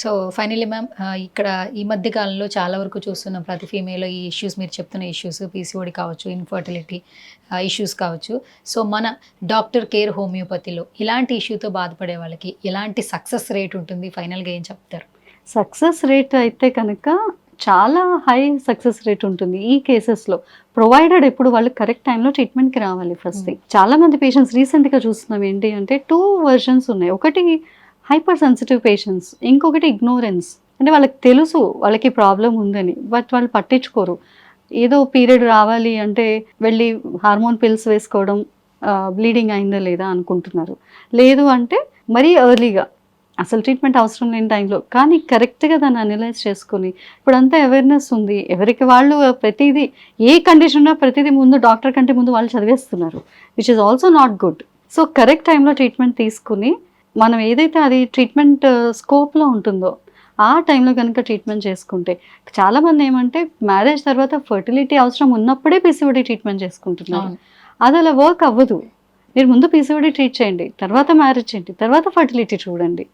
So finally ma'am ఇక్కడ ఈ మధ్య కాలంలో చాలా వరకు చూస్తున్నాం ప్రతి ఫీమేల్ ఈ ఇష్యూస్ మీరు చెప్తున్న ఇష్యూస్ పీసీఓడి కావచ్చు, ఇన్ఫర్టిలిటీ ఇష్యూస్ కావచ్చు. సో మన డాక్టర్ కేర్ హోమియోపతిలో ఇలాంటి ఇష్యూతో బాధపడే వాళ్ళకి ఎలాంటి సక్సెస్ రేట్ ఉంటుంది? ఫైనల్గా ఏం చెప్తారు? సక్సెస్ రేట్ అయితే కనుక చాలా హై సక్సెస్ రేట్ ఉంటుంది ఈ కేసెస్లో, ప్రొవైడెడ్ ఎప్పుడు వాళ్ళు కరెక్ట్ టైంలో ట్రీట్మెంట్కి రావాలి. ఫస్ట్ చాలా మంది పేషెంట్స్ రీసెంట్గా చూస్తున్నాం ఏంటి అంటే 2 వర్షన్స్ ఉన్నాయి. ఒకటి హైపర్ సెన్సిటివ్ పేషెంట్స్, ఇంకొకటి ఇగ్నోరెన్స్. అంటే వాళ్ళకి తెలుసు వాళ్ళకి ప్రాబ్లం ఉందని, బట్ వాళ్ళు పట్టించుకోరు. ఏదో పీరియడ్ రావాలి అంటే వెళ్ళి హార్మోన్ పిల్స్ వేసుకోవడం, బ్లీడింగ్ అయిందా లేదా అనుకుంటున్నారు. లేదు అంటే మరీ ఎర్లీగా అసలు ట్రీట్మెంట్ అవసరం లేని టైంలో, కానీ కరెక్ట్గా దాన్ని అనలైజ్ చేసుకుని ఇప్పుడంతా అవేర్నెస్ ఉంది. ఎవరికి వాళ్ళు ప్రతిదీ ఏ కండిషన్ ఉన్నా ప్రతిదీ ముందు డాక్టర్ కంటే ముందు వాళ్ళు చదివేస్తున్నారు, which is also not good. So correct టైంలో ట్రీట్మెంట్ తీసుకుని మనం ఏదైతే అది ట్రీట్మెంట్ స్కోప్లో ఉంటుందో ఆ టైంలో కనుక ట్రీట్మెంట్ చేసుకుంటే, చాలామంది ఏమంటే మ్యారేజ్ తర్వాత ఫర్టిలిటీ అవసరం ఉన్నప్పుడే పీసీఓడి ట్రీట్మెంట్ చేసుకుంటున్నారు. అది అలా వర్క్ అవ్వదు. మీరు ముందు పీసీఓడి ట్రీట్ చేయండి, తర్వాత మ్యారేజ్ చేయండి, తర్వాత ఫర్టిలిటీ చూడండి.